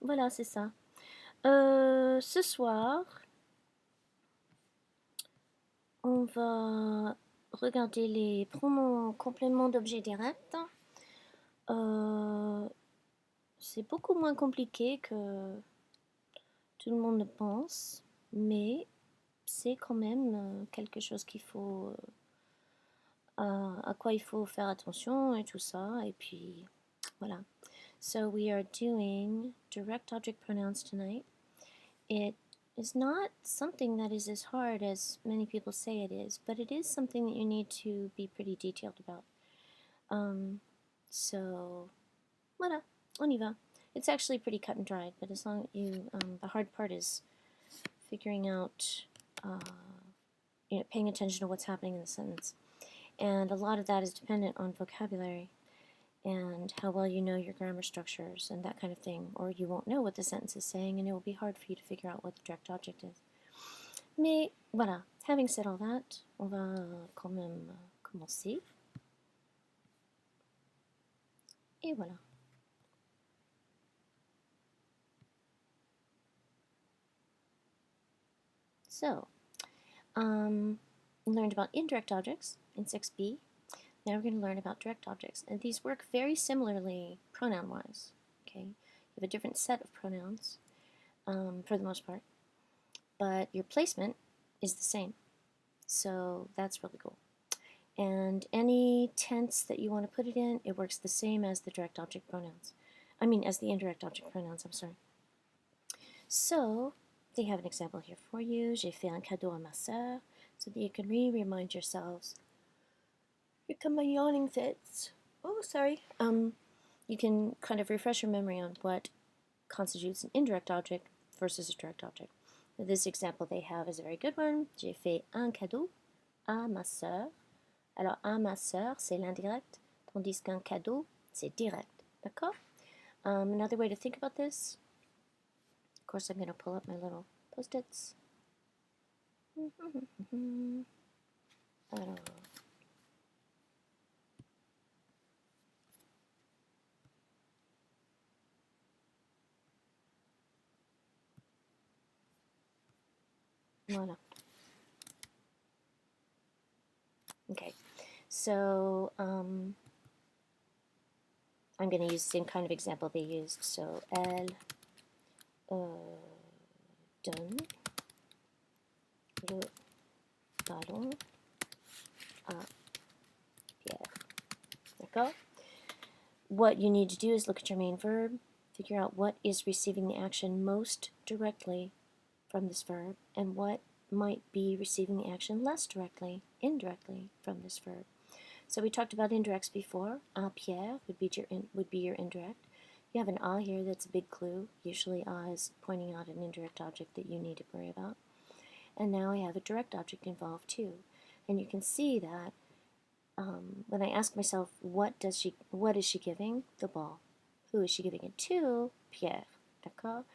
Voilà, c'est ça. Ce soir, on va regarder les pronoms compléments d'objets directs. Euh, c'est beaucoup moins compliqué que tout le monde ne pense, mais c'est quand même quelque chose qu'il faut, à quoi il faut faire attention et tout ça. Et puis, voilà. So we are doing direct object pronouns tonight. It is not something that is as hard as many people say it is, but it is something that you need to be pretty detailed about. So, voilà, on y va. It's actually pretty cut and dried, but as long as you, the hard part is figuring out, paying attention to what's happening in the sentence. And a lot of that is dependent on vocabulary and how well you know your grammar structures and that kind of thing, or you won't know what the sentence is saying and it will be hard for you to figure out what the direct object is. Mais voilà, having said all that, on va quand même commencer. Et voilà. So, we learned about indirect objects in 6b. Now we're going to learn about direct objects. And these work very similarly pronoun-wise. Okay, you have a different set of pronouns for the most part, but your placement is the same. So that's really cool. And any tense that you want to put it in, it works the same as the direct object pronouns. As the indirect object pronouns, I'm sorry. So, they have an example here for you. J'ai fait un cadeau à ma sœur, so that you can remind yourselves. Here come my yawning fits. Oh, sorry. You can kind of refresh your memory on what constitutes an indirect object versus a direct object. This example they have is a very good one. J'ai fait un cadeau à ma sœur. Alors, à ma sœur, c'est l'indirect, tandis qu'un cadeau, c'est direct. D'accord? Another way to think about this, of course, I'm going to pull up my little post-its. Alors, voilà. Okay, so I'm going to use the same kind of example they used. So, elle donne le ballon à Pierre. D'accord? What you need to do is look at your main verb, figure out what is receiving the action most directly from this verb, and what might be receiving the action less directly, indirectly, from this verb. So we talked about indirects before. À Pierre would be your indirect. You have an à here, that's a big clue. Usually à is pointing out an indirect object that you need to worry about. And now I have a direct object involved too. And you can see that when I ask myself, what is she giving? The ball. Who is she giving it to? Pierre. D'accord?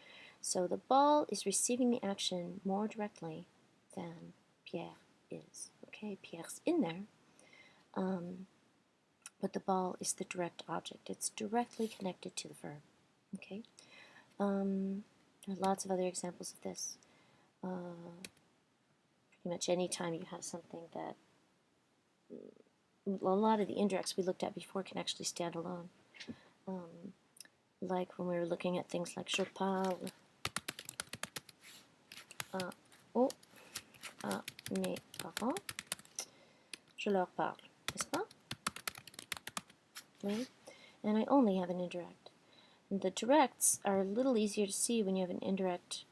So the ball is receiving the action more directly than Pierre is. Okay, Pierre's in there, but the ball is the direct object. It's directly connected to the verb. Okay, there are lots of other examples of this. Pretty much any time you have something that a lot of the indirects we looked at before can actually stand alone. Like when we were looking at things like je parle à mes parents, je leur parle, n'est-ce pas? Right? And I only have an indirect. And the directs are a little easier to see when you have an indirect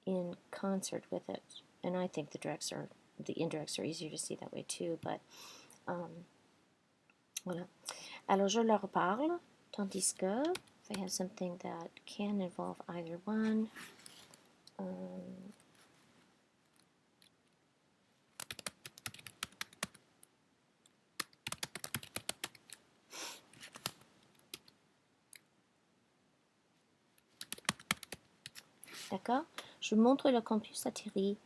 in concert with it. And I think the indirects are easier to see that way too, but voilà. Alors je leur parle, tandis que if I have something that can involve either one, d'accord? Je montre le campus à Thierry.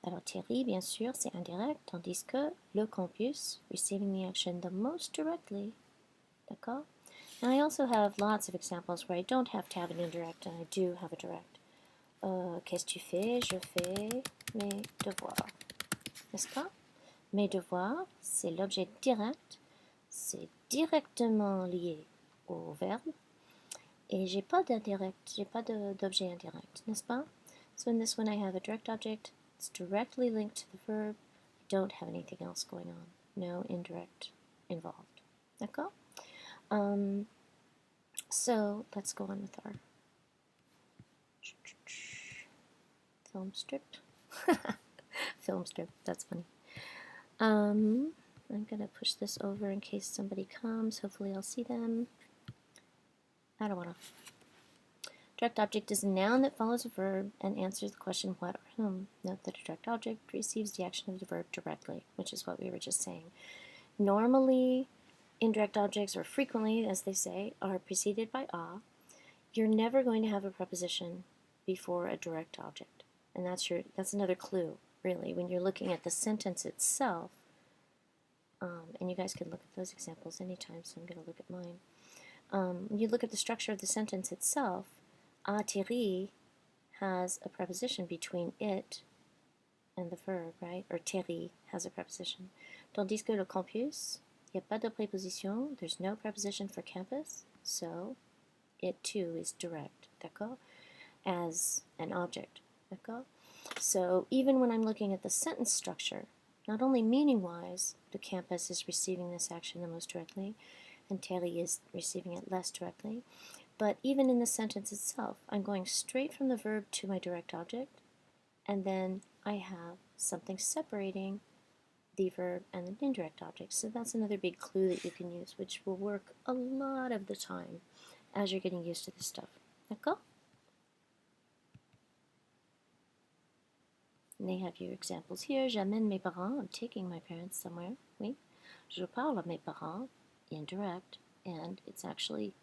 Alors Thierry, bien sûr, c'est indirect, tandis que le campus, receiving the action the most directly, d'accord? I also have lots of examples where I don't have to have an indirect and I do have a direct. Qu'est-ce que tu fais? Je fais mes devoirs. N'est-ce pas? Mes devoirs, c'est l'objet direct. C'est directement lié au verbe. Et j'ai pas d'indirect, j'ai pas d'objet indirect, n'est-ce pas? So in this one I have a direct object. It's directly linked to the verb. I don't have anything else going on. No indirect involved. D'accord? So let's go on with our film strip. Film strip, that's funny. I'm gonna push this over in case somebody comes. Hopefully I'll see them. I don't wanna. Direct object is a noun that follows a verb and answers the question what or whom. Note that a direct object receives the action of the verb directly, which is what we were just saying. Normally, indirect objects, or frequently, as they say, are preceded by a. You're never going to have a preposition before a direct object. And that's another clue, really, when you're looking at the sentence itself. And you guys can look at those examples anytime, so I'm going to look at mine. When you look at the structure of the sentence itself, atterri has a preposition between it and the verb, right? Or terri has a preposition. Tandis que le campus, il n'y a pas de préposition, there's no preposition for campus, so it too is direct, d'accord? As an object, d'accord? So even when I'm looking at the sentence structure, not only meaning-wise, the campus is receiving this action the most directly, and terri is receiving it less directly, but even in the sentence itself, I'm going straight from the verb to my direct object, and then I have something separating the verb and the indirect object. So that's another big clue that you can use, which will work a lot of the time as you're getting used to this stuff. D'accord? And they have your examples here. J'amène mes parents. I'm taking my parents somewhere. Oui. Je parle à mes parents. Indirect. And it's actually,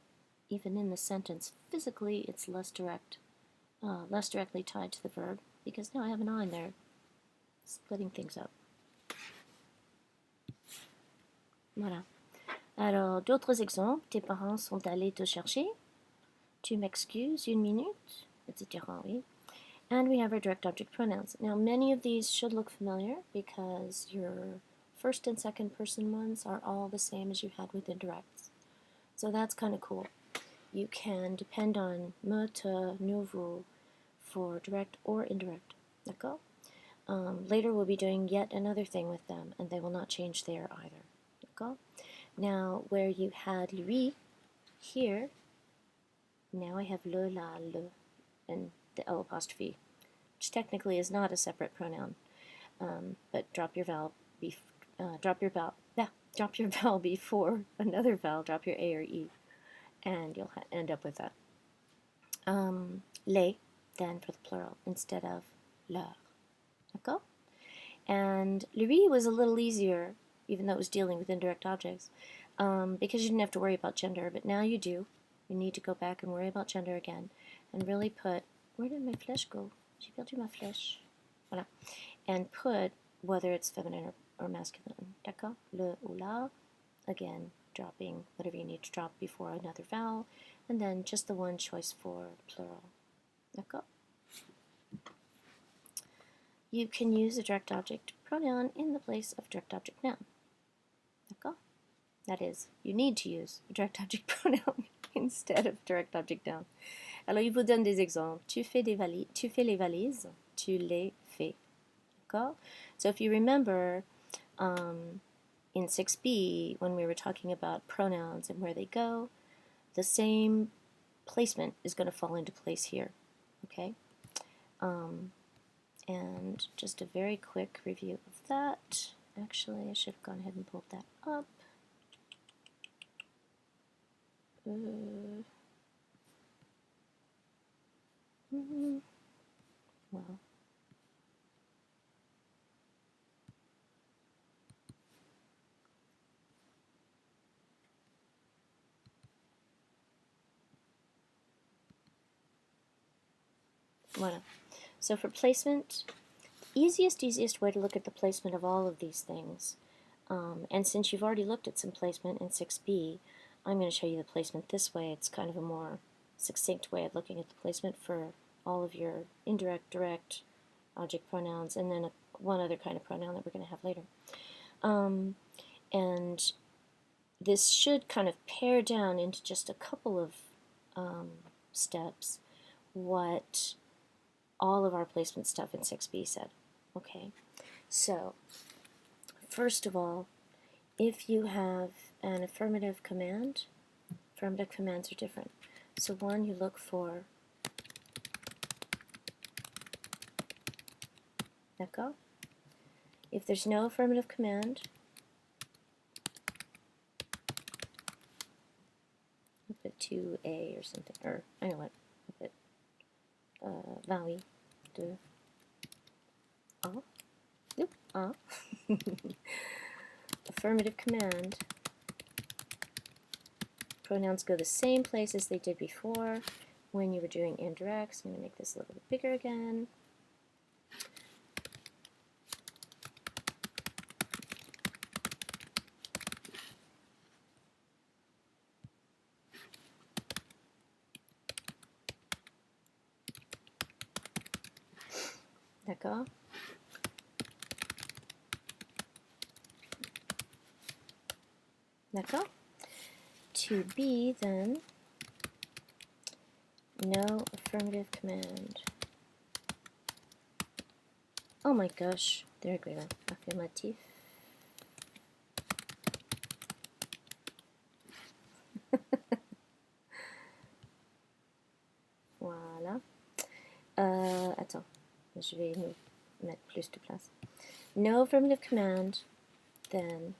even in the sentence, physically, it's less directly tied to the verb, because now I have an I in there, splitting things up. Voilà. Alors, d'autres exemples. Tes parents sont allés te chercher. Tu m'excuses une minute, etc. Oui. And we have our direct object pronouns. Now, many of these should look familiar because your first and second person ones are all the same as you had with indirects. So that's kind of cool. You can depend on me, te, nous, vous for direct or indirect. D'accord? Later we'll be doing yet another thing with them, and they will not change there either. D'accord? Now, where you had lui here, now I have le, la, le, and the L apostrophe, which technically is not a separate pronoun, but drop your vowel before another vowel, drop your A or E, and you'll end up with that. Les, then for the plural, instead of leur. D'accord? And lui was a little easier, even though it was dealing with indirect objects, because you didn't have to worry about gender, but now you do. You need to go back and worry about gender again, and really put, where did my flèche go? J'ai perdu ma flèche. Voilà. And put whether it's feminine or masculine. D'accord? Le ou la, again, dropping whatever you need to drop before another vowel, and then just the one choice for plural. D'accord? You can use a direct object pronoun in the place of direct object noun. D'accord? That is, you need to use a direct object pronoun instead of direct object noun. Alors, il vous donne des exemples. Tu fais les valises. Tu les fais. D'accord? So if you remember, in 6b, when we were talking about pronouns and where they go, the same placement is going to fall into place here. Okay? And just a very quick review of that. Actually, I should have gone ahead and pulled that up. Well. Voilà. So for placement, easiest way to look at the placement of all of these things, and since you've already looked at some placement in 6b, I'm going to show you the placement this way. It's kind of a more succinct way of looking at the placement for all of your indirect, direct object pronouns, and then one other kind of pronoun that we're going to have later. And this should kind of pare down into just a couple of steps what all of our placement stuff in 6b said. Okay, so first of all, if you have an affirmative command, affirmative commands are different. So one, you look for echo. If there's no affirmative command, I'll put 2a or something, or I know what, I'll put valley de a. Nope, a. Affirmative command. Pronouns go the same place as they did before when you were doing indirects. I'm going to make this a little bit bigger again. D'accord. D'accord. To be, then, no affirmative command. Oh my gosh, there we go. Affirmatif. Voilà. Attends, je vais nous mettre plus de place. No affirmative command, then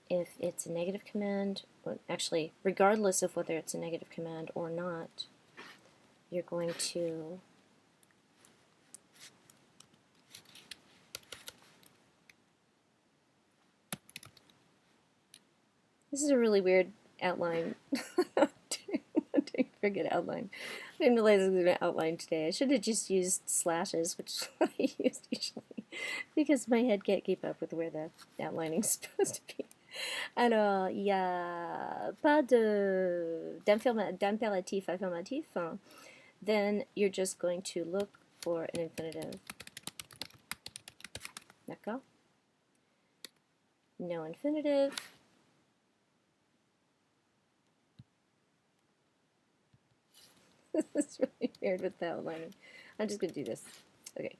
if it's a negative command, well, actually, regardless of whether it's a negative command or not, you're going to this is a really weird outline. I'm doing a very good outline. I didn't realize I was going to outline today. I should have just used slashes, which I use usually, because my head can't keep up with where the outlining is supposed to be. Alors, il n'y a pas d'impératif affirmatif. Then you're just going to look for an infinitive. D'accord? No infinitive. This is really weird with the outlining. I'm just going to do this. Okay.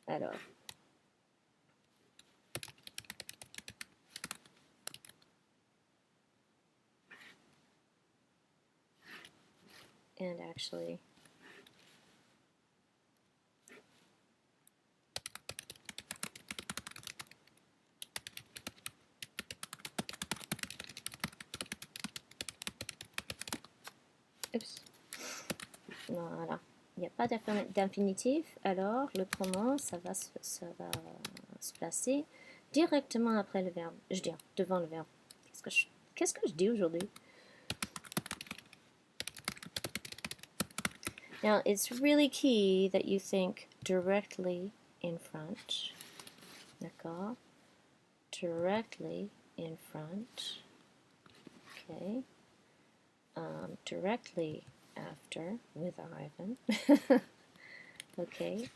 Alors. And actually, oops. Voilà. Il n'y a pas d'infinitif, alors le pronom, ça va se placer directement après le verbe. Je veux dire, devant le verbe. Qu'est-ce que je dis aujourd'hui? Now, it's really key that you think directly in front. D'accord? Directly in front. Okay. Directly after with Ivan. Okay.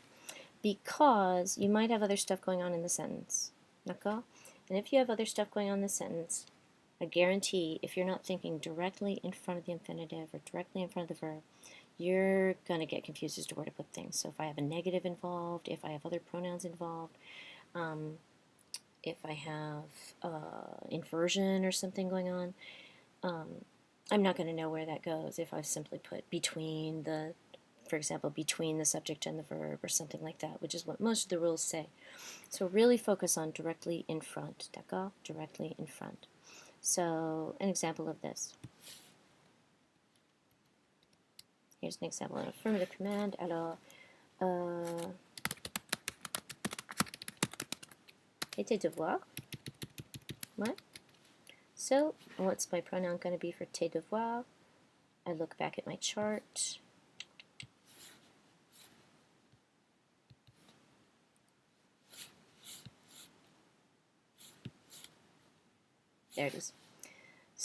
Because you might have other stuff going on in the sentence. D'accord? And if you have other stuff going on in the sentence, I guarantee if you're not thinking directly in front of the infinitive or directly in front of the verb, you're going to get confused as to where to put things. So if I have a negative involved, if I have other pronouns involved, if I have inversion or something going on, I'm not going to know where that goes if I simply put between the, for example, between the subject and the verb or something like that, which is what most of the rules say. So really focus on directly in front, d'accord? Directly in front. So an example of this. Here's an example of an affirmative command. Alors, et tes devoirs? Ouais. So, what's my pronoun going to be for tes devoirs? I look back at my chart. There it is.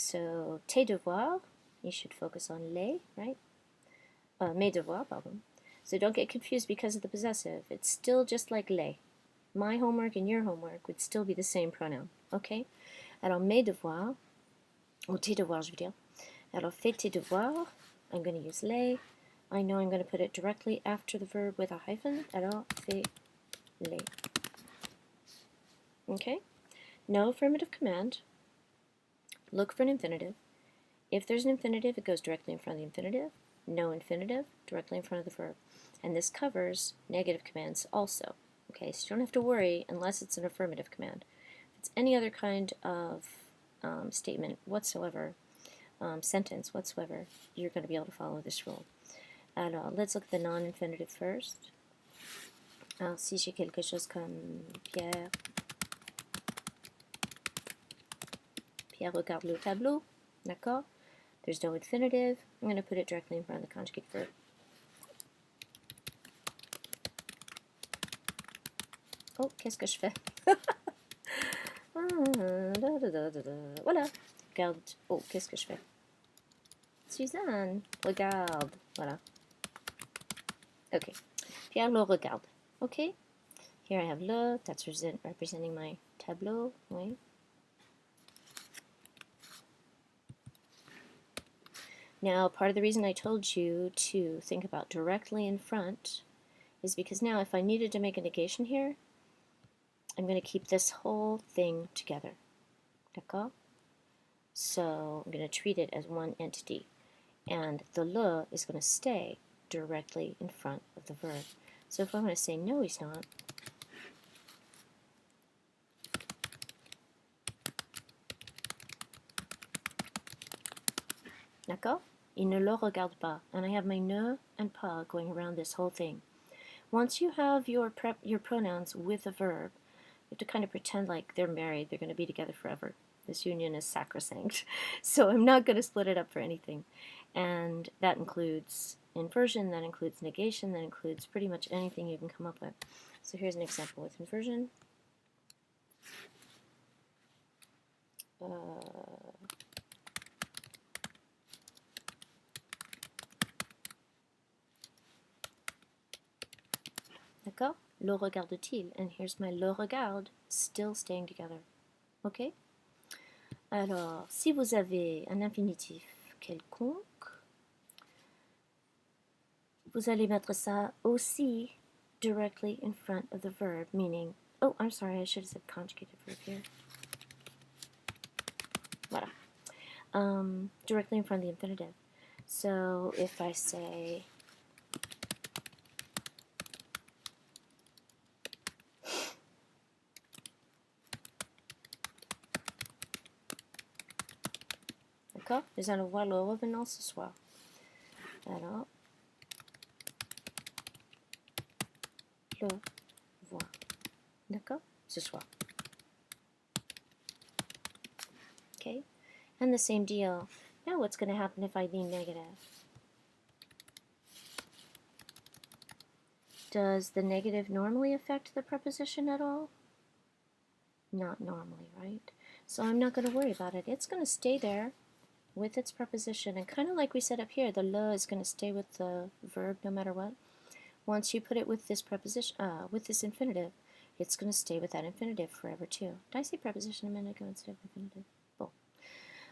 So, tes devoirs, you should focus on les, right? Mes devoirs, pardon. So don't get confused because of the possessive. It's still just like les. My homework and your homework would still be the same pronoun, okay? Alors, mes devoirs, ou tes devoirs, je veux dire. Alors, fais tes devoirs. I'm going to use les. I know I'm going to put it directly after the verb with a hyphen. Alors, fais les. Okay? No affirmative command. Look for an infinitive. If there's an infinitive, it goes directly in front of the infinitive. No infinitive, directly in front of the verb. And this covers negative commands also. Okay, so you don't have to worry unless it's an affirmative command. If it's any other kind of statement whatsoever, sentence whatsoever, you're going to be able to follow this rule. Alors, let's look at the non-infinitive first. Alors, si j'ai quelque chose comme Pierre regarde le tableau, d'accord? There's no infinitive. I'm going to put it directly in front of the conjugate verb. Oh, qu'est-ce que je fais? Voilà. Regarde. Oh, qu'est-ce que je fais? Suzanne, regarde. Voilà. Okay. Pierre le regarde. Okay. Here I have le. That's representing my tableau. Oui. Now, part of the reason I told you to think about directly in front is because now if I needed to make a negation here, I'm going to keep this whole thing together. D'accord? So I'm going to treat it as one entity. And the le is going to stay directly in front of the verb. So if I want to say no, he's not, d'accord? Il ne le regarde pas. And I have my ne and pas going around this whole thing. Once you have your pronouns with a verb, you have to kind of pretend like they're married, they're going to be together forever. This union is sacrosanct. So I'm not going to split it up for anything. And that includes inversion, that includes negation, that includes pretty much anything you can come up with. So here's an example with inversion. D'accord? Le regarde-t-il? And here's my le regarde still staying together. Okay? Alors, si vous avez un infinitif quelconque, vous allez mettre ça aussi directly in front of the verb, meaning, oh, I'm sorry, I should have said conjugated verb here. Voilà. Directly in front of the infinitive. So if I say, d'accord? Nous allons voir le revenant ce soir. Alors, le voir. D'accord? Ce soir. Okay? And the same deal. Now what's going to happen if I lean negative? Does the negative normally affect the preposition at all? Not normally, right? So I'm not going to worry about it. It's going to stay there with its preposition. And kind of like we said up here, the le is going to stay with the verb no matter what. Once you put it with this preposition, with this infinitive, it's going to stay with that infinitive forever too. Did I say preposition a minute ago instead of infinitive? Oh,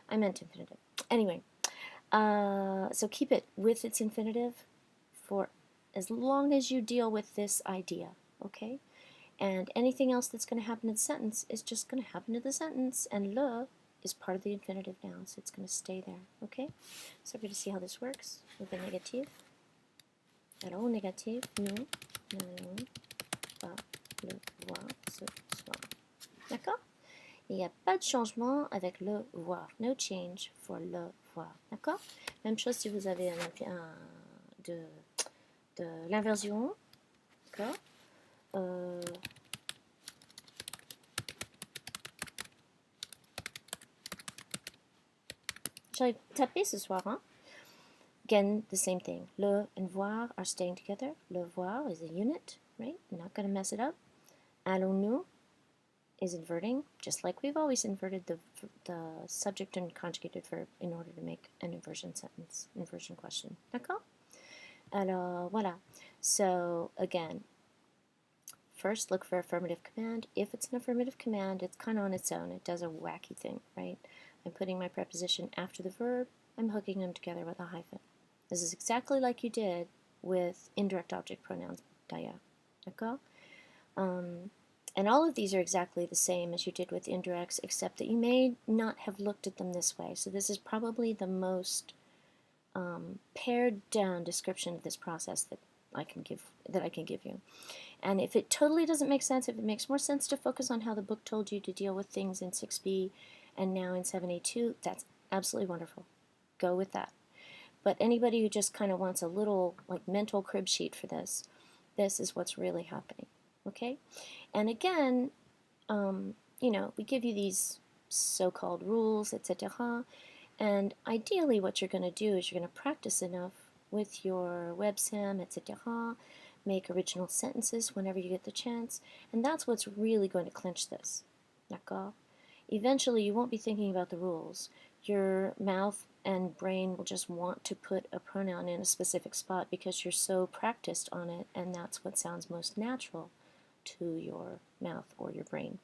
I meant infinitive. Anyway, so keep it with its infinitive for as long as you deal with this idea, okay? And anything else that's going to happen in the sentence is just going to happen in the sentence, and le is part of the infinitive now, so it's going to stay there, okay? So we're going to see how this works with the negative. Alors, au négatif, nous n'allons pas le voir ce soir. D'accord? Il n'y a pas de changement avec le voir. No change for le voir. D'accord? Même chose si vous avez de l'inversion. D'accord? J'arrive taper ce soir, hein? Again, the same thing. Le and voir are staying together. Le voir is a unit, right? I'm not going to mess it up. Allons-nous is inverting, just like we've always inverted the subject and conjugated verb in order to make an inversion sentence, inversion question. D'accord? Alors, voilà. So, again, first look for affirmative command. If it's an affirmative command, it's kind of on its own. It does a wacky thing, right? I'm putting my preposition after the verb. I'm hooking them together with a hyphen. This is exactly like you did with indirect object pronouns, d'ailleurs. D'accord? And all of these are exactly the same as you did with indirects, except that you may not have looked at them this way. So this is probably the most pared down description of this process that I can give you. And if it totally doesn't make sense, if it makes more sense to focus on how the book told you to deal with things in 6b and now in 7a2, that's absolutely wonderful. Go with that. But anybody who just kind of wants a little like mental crib sheet for this, this is what's really happening. Okay? And again, you know, we give you these so-called rules, etc. And ideally what you're going to do is you're going to practice enough with your WebSam, etc., make original sentences whenever you get the chance, and that's what's really going to clinch this. D'accord? Eventually you won't be thinking about the rules. Your mouth and brain will just want to put a pronoun in a specific spot because you're so practiced on it, and that's what sounds most natural to your mouth or your brain.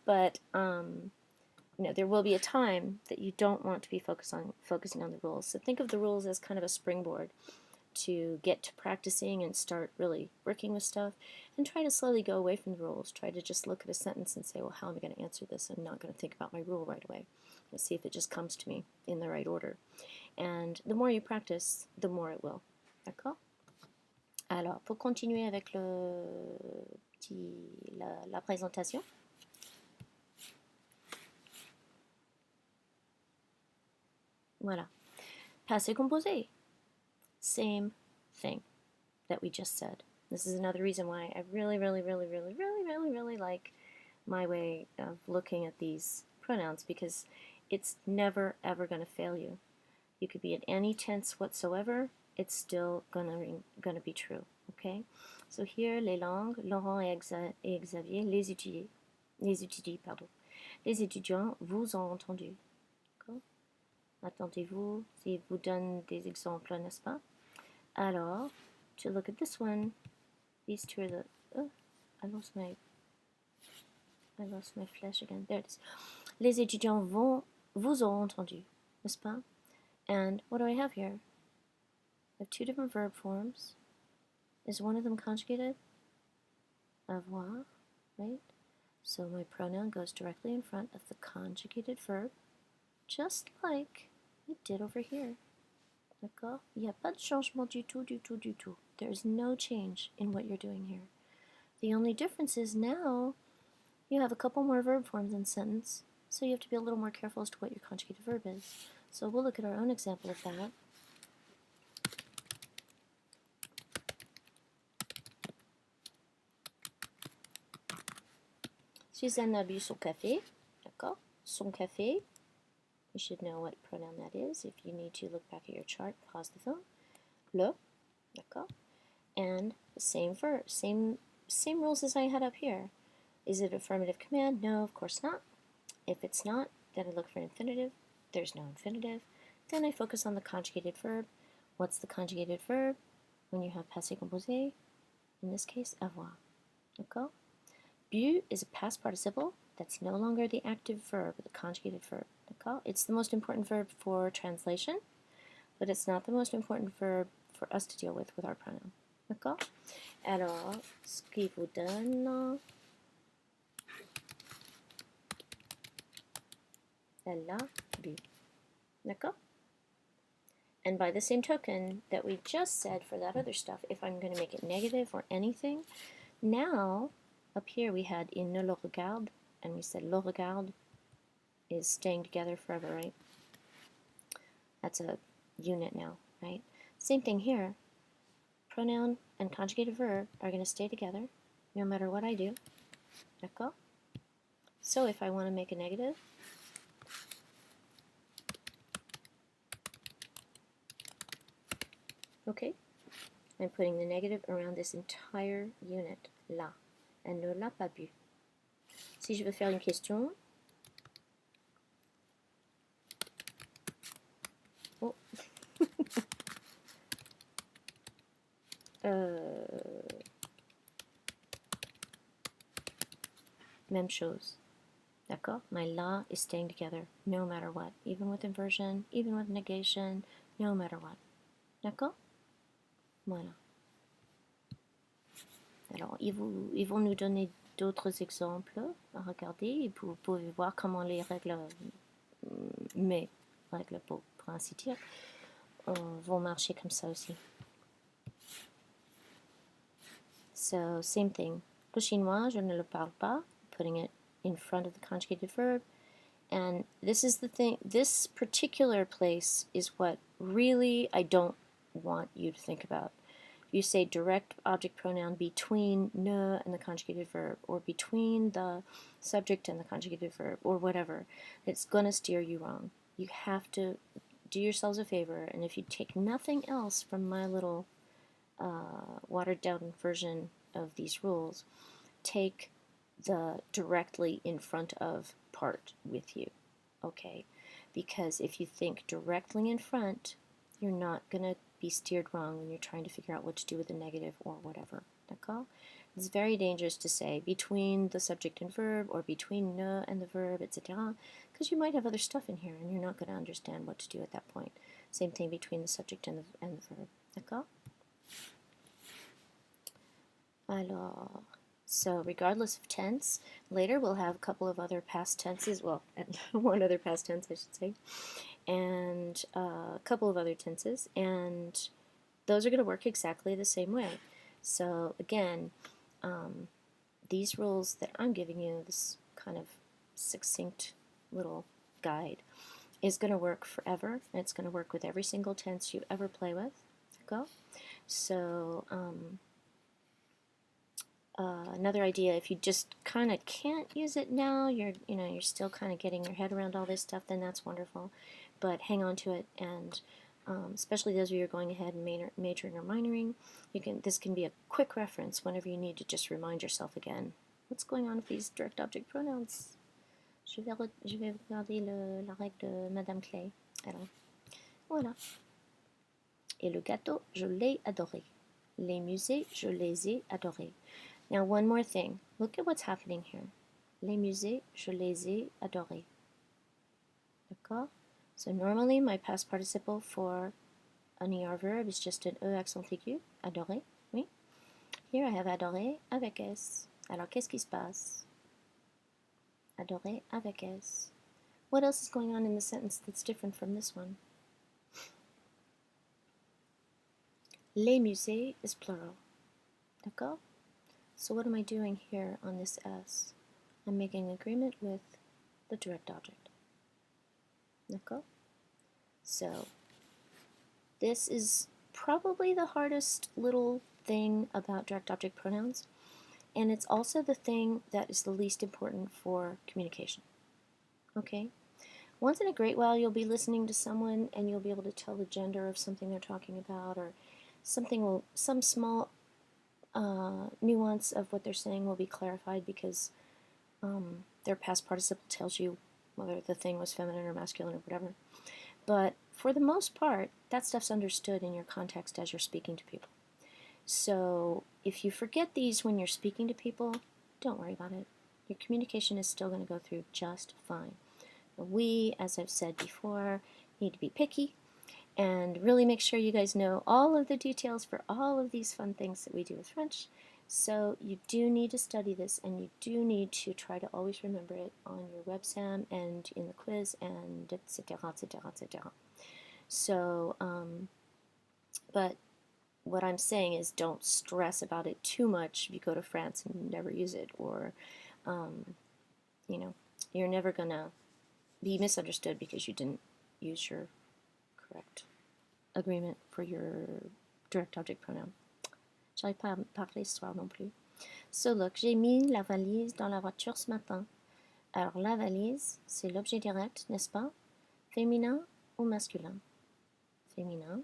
But you know, there will be a time that you don't want to be focusing on the rules. So think of the rules as kind of a springboard to get to practicing and start really working with stuff, and try to slowly go away from the rules. Try to just look at a sentence and say, well, how am I going to answer this? I'm not going to think about my rule right away. Let's see if it just comes to me in the right order. And the more you practice, the more it will. D'accord? Alors, pour continuer avec la présentation. Voilà. Passé composé. Same thing that we just said. This is another reason why I really like my way of looking at these pronouns, because it's never ever going to fail you. You could be at any tense whatsoever, it's still going to be true. Okay? So here, les langues, Laurent et Xavier les étudient, pardon. Les étudiants vous ont entendu. Attendez-vous s'ils vous donnent des exemples, n'est-ce pas? Alors, to look at this one, these two are the... Oh, I lost my flash again. There it is. Les étudiants vous ont entendu, n'est-ce pas? And what do I have here? I have two different verb forms. Is one of them conjugated? Avoir, right? So my pronoun goes directly in front of the conjugated verb, just like it did over here. D'accord? Il n'y a pas de changement du tout. There's no change in what you're doing here. The only difference is now you have a couple more verb forms in sentence, so you have to be a little more careful as to what your conjugated verb is. So we'll look at our own example of that. Suzanne a bu son café. D'accord? Son café. You should know what pronoun that is. If you need to, look back at your chart, pause the film. Le. D'accord? And the same verb, same rules as I had up here. Is it affirmative command? No, of course not. If it's not, then I look for an infinitive. There's no infinitive. Then I focus on the conjugated verb. What's the conjugated verb when you have passé composé? In this case, avoir. D'accord? Bu is a past participle. That's no longer the active verb, the conjugated verb. D'accord? It's the most important verb for translation, but it's not the most important verb for us to deal with our pronoun. D'accord? Alors, ce qui vous donne... Elle a bu. D'accord? And by the same token that we just said for that other stuff, if I'm going to make it negative or anything, now, up here we had il ne le regarde, and we said le regarde is staying together forever, right? That's a unit now, right? Same thing here. Pronoun and conjugated verb are going to stay together no matter what I do. D'accord? So if I want to make a negative, okay, I'm putting the negative around this entire unit, là. Elle ne l'a pas bu. si je veux faire une question. Oh. Même chose. D'accord? My la is staying together no matter what. Even with inversion, even with negation, no matter what. D'accord? Voilà. Alors, ils vont nous donner d'autres exemples à regarder et vous pouvez voir comment les règles, mes règles pour ainsi dire, vont marcher comme ça aussi. So, same thing. Le chinois, je ne le parle pas, putting it in front of the conjugated verb. And this is the thing, this particular place is what really I don't want you to think about. You say direct object pronoun between ne and the conjugated verb, or between the subject and the conjugated verb, or whatever. It's going to steer you wrong. You have to do yourselves a favor, and if you take nothing else from my little watered down version of these rules, take the directly in front of part with you, okay? Because if you think directly in front, you're not going to be steered wrong when you're trying to figure out what to do with the negative or whatever. D'accord? It's very dangerous to say between the subject and verb or between ne and the verb, etc., because you might have other stuff in here and you're not going to understand what to do at that point. Same thing between the subject and the verb. D'accord? Alors, so regardless of tense, later we'll have a couple of other past tenses, well, one other past tense I should say, and a couple of other tenses, and those are going to work exactly the same way. So again, these rules that I'm giving you, this kind of succinct little guide, is going to work forever, and it's going to work with every single tense you ever play with. Go. So another idea, if you just kind of can't use it now, you're still kind of getting your head around all this stuff, then that's wonderful. But hang on to it, and especially those of you who are going ahead and majoring or minoring, this can be a quick reference whenever you need to just remind yourself again, what's going on with these direct object pronouns? Je vais regarder la règle de Madame Clay. Alors, voilà. Et le gâteau, je l'ai adoré. Les musées, je les ai adorés. Now, one more thing. Look at what's happening here. Les musées, je les ai adorés. D'accord? So normally my past participle for an ER verb is just an E accent aigu, adoré, oui. Here I have adoré avec S. Alors qu'est-ce qui se passe? Adoré avec S. What else is going on in the sentence that's different from this one? Les musées is plural. D'accord? So what am I doing here on this S? I'm making an agreement with the direct object. D'accord? So this is probably the hardest little thing about direct object pronouns, and it's also the thing that is the least important for communication. Okay? Once in a great while you'll be listening to someone and you'll be able to tell the gender of something they're talking about, or some small nuance of what they're saying will be clarified because their past participle tells you whether the thing was feminine or masculine or whatever. But for the most part, that stuff's understood in your context as you're speaking to people. So if you forget these when you're speaking to people, don't worry about it. Your communication is still going to go through just fine. We, as I've said before, need to be picky and really make sure you guys know all of the details for all of these fun things that we do with French. So you do need to study this, and you do need to try to always remember it on your WebSam and in the quiz, and etc., etc., etc. So, but what I'm saying is don't stress about it too much if you go to France and never use it, or, you're never going to be misunderstood because you didn't use your correct agreement for your direct object pronoun. J'arrive pas à parler ce soir non plus. So look, j'ai mis la valise dans la voiture ce matin. Alors la valise, c'est l'objet direct, n'est-ce pas? Féminin ou masculin? Féminin.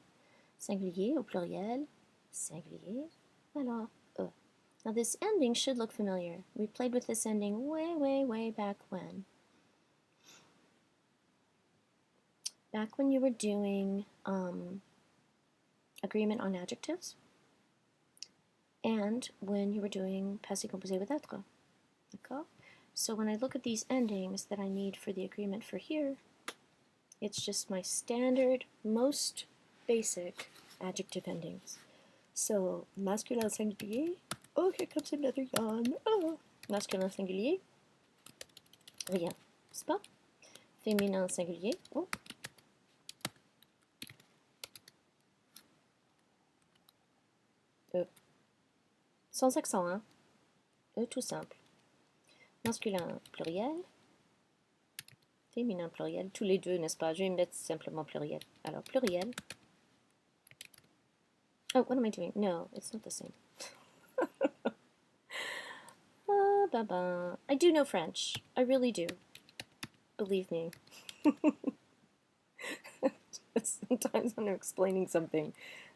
Singulier ou pluriel? Singulier. Alors, E. Now this ending should look familiar. We played with this ending way back when. Back when you were doing agreement on adjectives, and when you were doing passé composé with être. D'accord? So when I look at these endings that I need for the agreement for here, it's just my standard, most basic adjective endings. So masculin singulier, oh here comes another yawn, oh. Masculin singulier, rien, n'est-ce pas? Féminin singulier, oh. Sans accent, hein? Tout simple. Masculin pluriel, féminin pluriel, tous les deux, n'est-ce pas? Je vais mettre simplement pluriel. Alors, pluriel. Oh, what am I doing? No, it's not the same. I do know French. I really do. Believe me. Sometimes when I'm explaining something,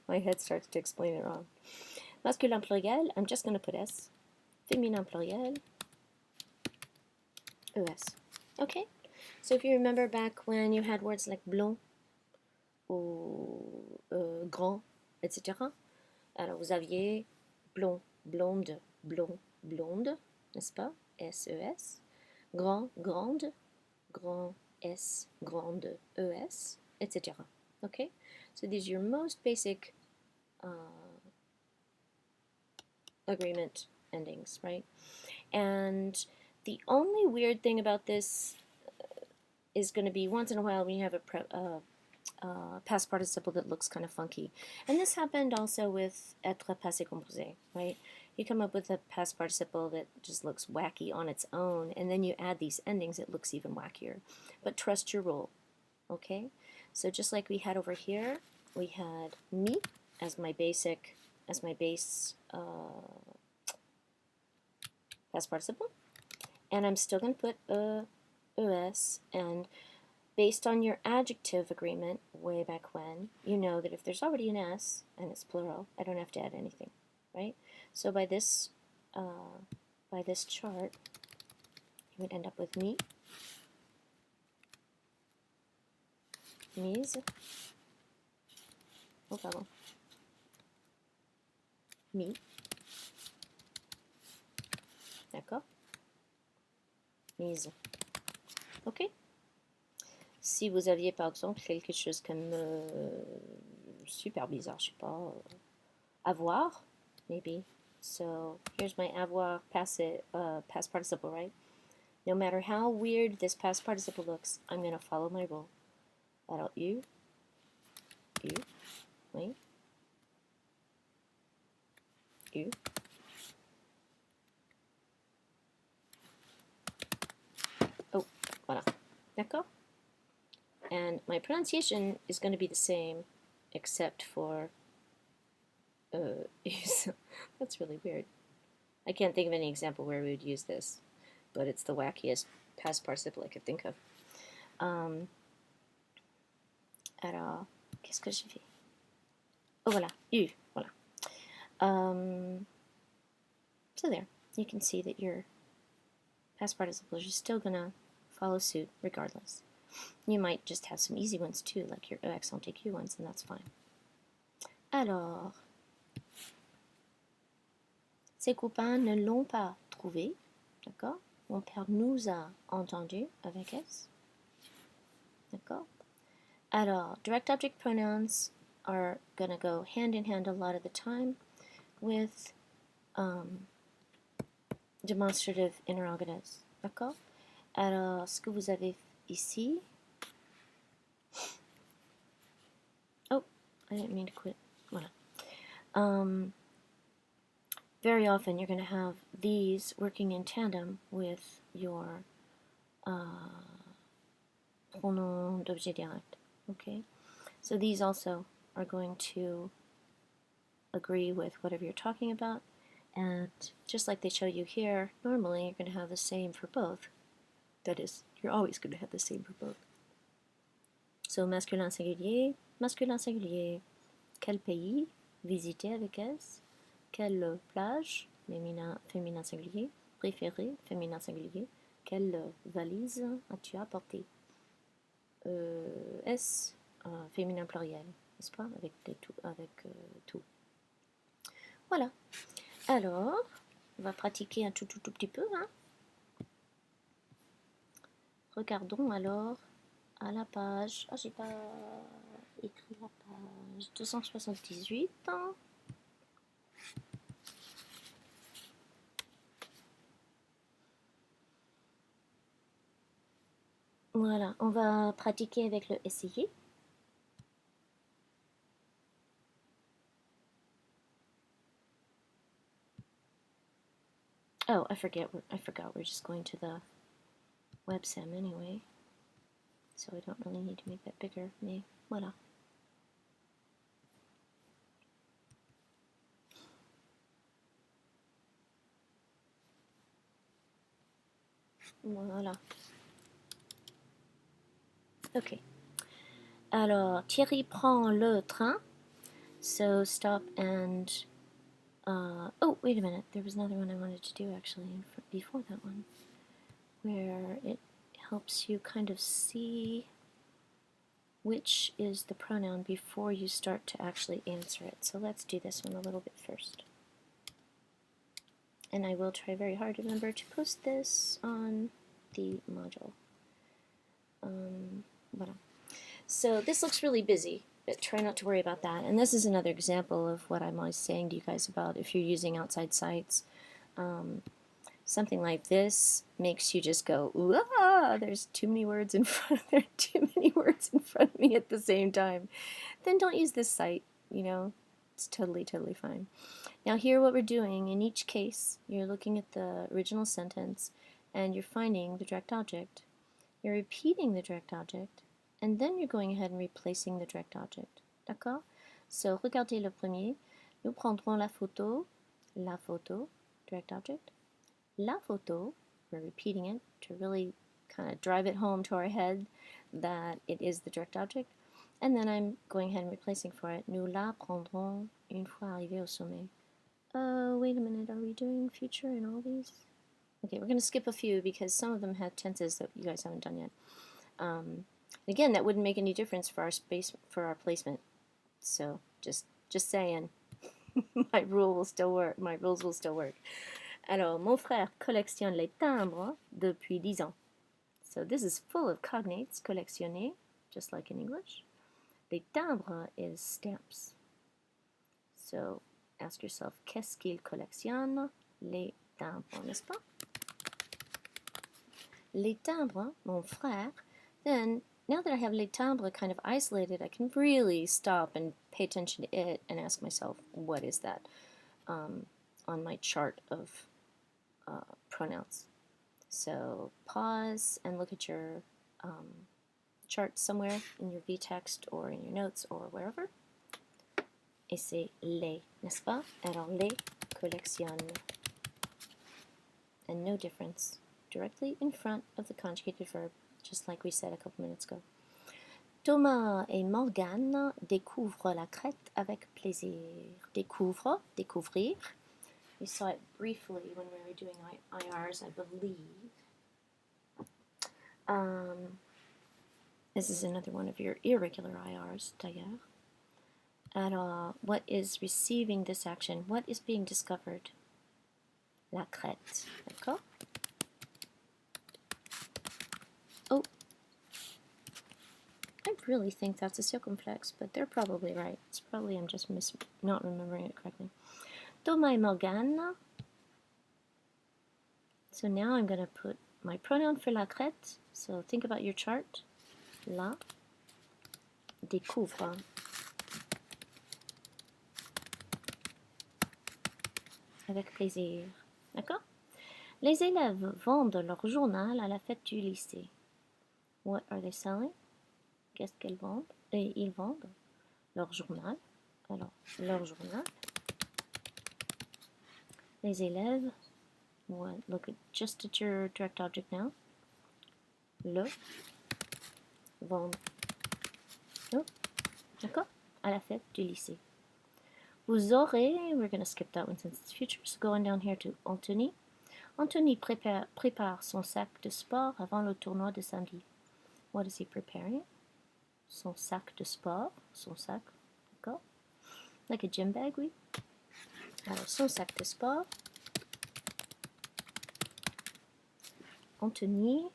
my head starts to explain it wrong. Masculin pluriel, I'm just going to put S. Féminin pluriel, ES. Okay? So if you remember back when you had words like blond, ou grand, etc. Alors vous aviez blond, blonde, blond, blonde, n'est-ce pas? S-E-S. Grand, grande, grand, S, grande, ES, etc. Okay? So these are your most basic agreement endings, right? And the only weird thing about this is going to be once in a while when you have a past participle that looks kind of funky. And this happened also with être passé composé, right? You come up with a past participle that just looks wacky on its own, and then you add these endings, it looks even wackier. But trust your rule, okay? So just like we had over here, we had me as my base past participle, and I'm still going to put es, and based on your adjective agreement way back when, you know that if there's already an s and it's plural, I don't have to add anything, right? So by this chart, you would end up with me, mise, oh pardon, me, d'accord, mise, ok? Si vous aviez par exemple quelque chose comme super bizarre, je sais pas, avoir, maybe. So here's my avoir past participle, right? No matter how weird this past participle looks, I'm going to follow my rule. Alors, eu, oui, eu. Oh, voilà. D'accord? And my pronunciation is going to be the same, except for that's really weird. I can't think of any example where we would use this, but it's the wackiest past participle I could think of. Alors, qu'est-ce que j'ai fait? Oh, voilà, eu, voilà. So there, you can see that your past participles are still going to follow suit regardless. You might just have some easy ones too, like your accent aigu ones, and that's fine. Alors, ses copains ne l'ont pas trouvé, d'accord? Mon père nous a entendu avec S, d'accord? Alors, direct object pronouns are going to go hand in hand a lot of the time with demonstrative interrogatives, d'accord? Alors, ce que vous avez ici... Oh, I didn't mean to quit. Voilà. Very often you're going to have these working in tandem with your pronom d'objet direct, okay? So these also are going to agree with whatever you're talking about, and just like they show you here, normally you're going to have the same for both. That is, you're always going to have the same for both. So masculin singulier, quel pays visiter avec S, quelle plage féminin singulier. Préféré, féminin singulier. Quelle valise as-tu apporté? S, féminin pluriel, n'est-ce pas? Avec tout. Voilà. Alors, on va pratiquer un tout petit peu. Hein. Regardons alors à la page. Ah, j'ai pas écrit la page 278. Voilà, on va pratiquer avec le essayer. Oh, I forgot we're just going to the WebSem anyway. So I don't really need to make that bigger. Mais voilà. Voilà. Ok. Alors, Thierry prend le train. So stop and... oh, wait a minute. There was another one I wanted to do actually before that one. Where it helps you kind of see which is the pronoun before you start to actually answer it. So let's do this one a little bit first. And I will try very hard to remember to post this on the module. Voilà. So this looks really busy, but try not to worry about that. And this is another example of what I'm always saying to you guys about if you're using outside sites. Something like this makes you just go, ah, there's too many words in front. There are too many words in front of me at the same time. Then don't use this site. You know, it's totally fine. Now here, what we're doing in each case, you're looking at the original sentence, and you're finding the direct object. You're repeating the direct object, and then you're going ahead and replacing the direct object. D'accord? So, regardez le premier. Nous prendrons la photo, direct object. La photo, we're repeating it to really kind of drive it home to our head that it is the direct object. And then I'm going ahead and replacing for it. Nous la prendrons une fois arrivé au sommet. Wait a minute, are we doing future in all these? Okay, we're going to skip a few because some of them have tenses that you guys haven't done yet. Again, that wouldn't make any difference for our placement. So just saying, my rules will still work. Alors, mon frère collectionne les timbres depuis 10 ans. So this is full of cognates, collectionner, just like in English. Les timbres is stamps. So ask yourself, qu'est-ce qu'il collectionne? Les timbres, n'est-ce pas? Les timbres, mon frère. Then, now that I have les timbres kind of isolated, I can really stop and pay attention to it and ask myself, what is that on my chart of pronouns? So pause and look at your chart somewhere in your v-text or in your notes or wherever. Et c'est les, n'est-ce pas? Alors les collectionne. And no difference. Directly in front of the conjugated verb, just like we said a couple minutes ago. Thomas et Morgane découvrent la Crète avec plaisir. Découvre, découvrir. We saw it briefly when we were doing IRs, I believe. This is another one of your irregular IRs, d'ailleurs. Alors, what is receiving this action? What is being discovered? La Crète. D'accord? Oh. I really think that's a circumflex, but they're probably right. It's probably I'm just not remembering it correctly. Thomas et Morgane. So now I'm going to put my pronoun for la Crète. So think about your chart. La découvre. Avec plaisir. D'accord? Les élèves vendent leur journal à la fête du lycée. What are they selling? Qu'est-ce qu'elles vendent? Et ils vendent leur journal. Alors, leur journal. Les élèves. Look just at your direct object now. Le. Vendre. Oh, d'accord? À la fête du lycée. Vous aurez, we're going to skip that one since it's future, so going down here to Anthony. Anthony prépare son sac de sport avant le tournoi de samedi. What is he preparing? Son sac de sport, son sac, d'accord? Like a gym bag, oui. Alors, son sac de sport. Anthony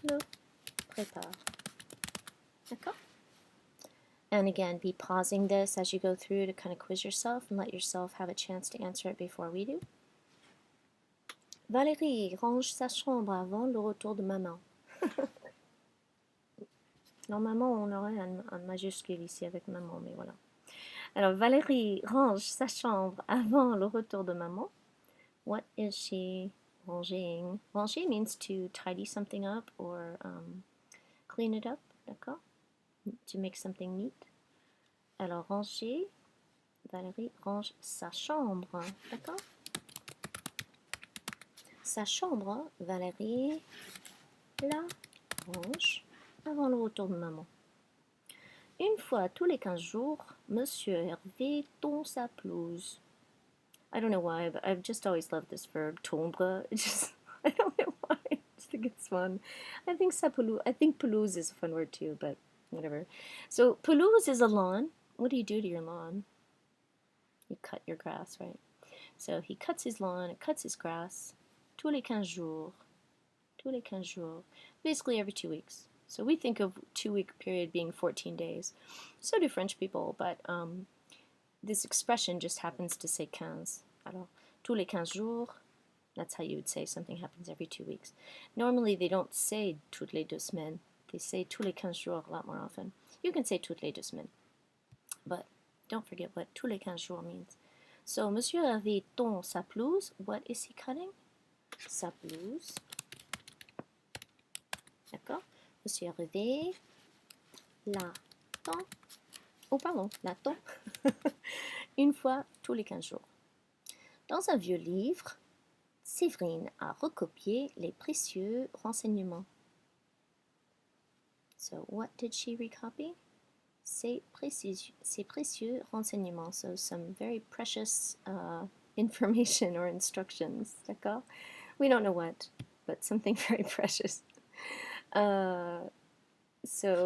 le prépare. D'accord? And again, be pausing this as you go through to kind of quiz yourself and let yourself have a chance to answer it before we do. Valérie range sa chambre avant le retour de maman. Normalement, on aurait un majuscule ici avec maman, mais voilà. Alors, Valérie range sa chambre avant le retour de maman. What is she ranging? Ranger means to tidy something up or clean it up, d'accord? To make something neat. Alors, ranger, Valérie range sa chambre, d'accord? Sa chambre, Valérie la range avant le retour de maman. Une fois tous les 15 jours, Monsieur Hervé tond sa pelouse. I don't know why, but I've just always loved this verb, tondre. I don't know why. I just think it's fun. I think pelouse is a fun word too, but whatever. So pelouse is a lawn. What do you do to your lawn? You cut your grass, right? So he cuts his lawn, cuts his grass, tous les 15 jours. Tous les 15 jours. Basically every 2 weeks. So we think of 2-week period being 14 days. So do French people, but this expression just happens to say 15. Alors, tous les 15 jours, that's how you would say something happens every 2 weeks. Normally they don't say toutes les 2 semaines. They say tous les 15 jours a lot more often. You can say toutes les 2 semaines, but don't forget what tous les 15 jours means. So, Monsieur Hervé tond sa pelouse. What is he cutting? Sa pelouse. D'accord? Monsieur Hervé la tond. Oh, pardon, la tond. Une fois tous les 15 jours. Dans un vieux livre, Séverine a recopié les précieux renseignements. So, what did she recopy? Ces précieux renseignements. So, some very precious information or instructions. D'accord? We don't know what, but something very precious. So,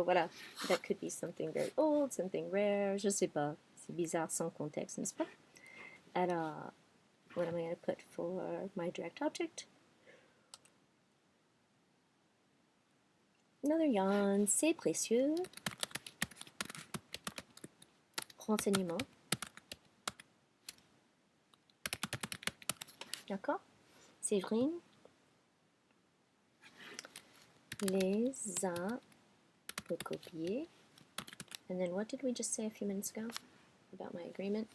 voilà. That could be something very old, something rare. Je sais pas. C'est bizarre sans contexte, n'est-ce pas? Alors, what am I going to put for my direct object? Another yawn. C'est précieux. Renseignement. D'accord? Séverine les a recopiés. And then what did we just say a few minutes ago about my agreement?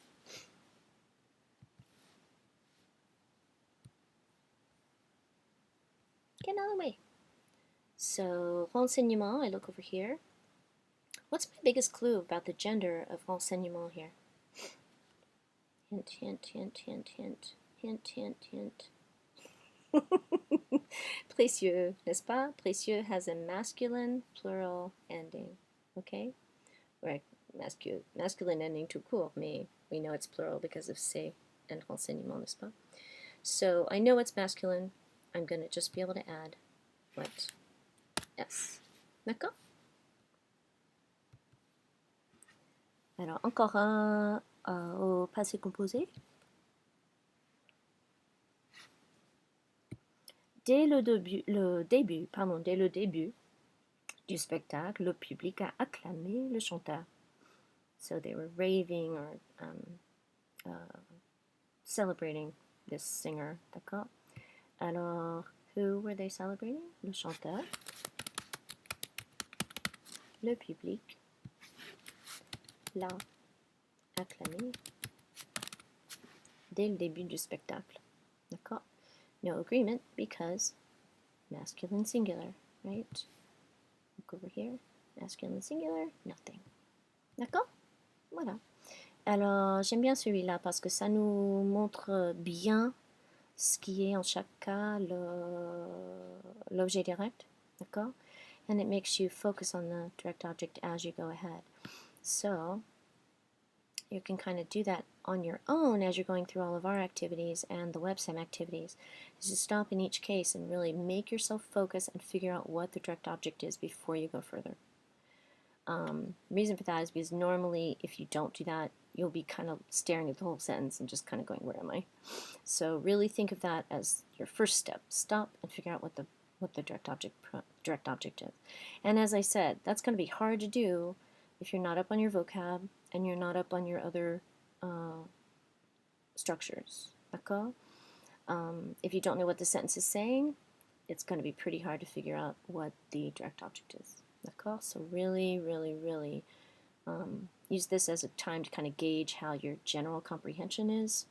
Get out of the way. So, renseignement, I look over here. What's my biggest clue about the gender of renseignement here? Hint, hint, hint, hint, hint, hint, hint, hint. Précieux, n'est-ce pas? Précieux has a masculine plural ending, okay? Right, masculine ending tout court, mais we know it's plural because of c'est and renseignement, n'est-ce pas? So I know it's masculine. I'm going to just be able to add what? S. D'accord? Alors, encore un au passé composé. Dès le début du spectacle, le public a acclamé le chanteur. So they were raving or celebrating this singer, d'accord? Alors, who were they celebrating? Le chanteur, le public, l'a acclamé dès le début du spectacle, d'accord? No agreement because masculine singular, right? Look over here, masculine singular, nothing. D'accord? Voilà. Alors, j'aime bien celui-là parce que ça nous montre bien ce qui est en chaque cas l'objet direct, d'accord? And it makes you focus on the direct object as you go ahead. So, you can kind of do that on your own as you're going through all of our activities and the WebSem activities, is to stop in each case and really make yourself focus and figure out what the direct object is before you go further. Reason for that is because normally if you don't do that, you'll be kind of staring at the whole sentence and just kind of going, where am I? So really think of that as your first step. Stop and figure out what the direct object is. And as I said, that's going to be hard to do if you're not up on your vocab and you're not up on your other structures. D'accord? If you don't know what the sentence is saying, it's going to be pretty hard to figure out what the direct object is. D'accord? So really, really, really use this as a time to kind of gauge how your general comprehension is,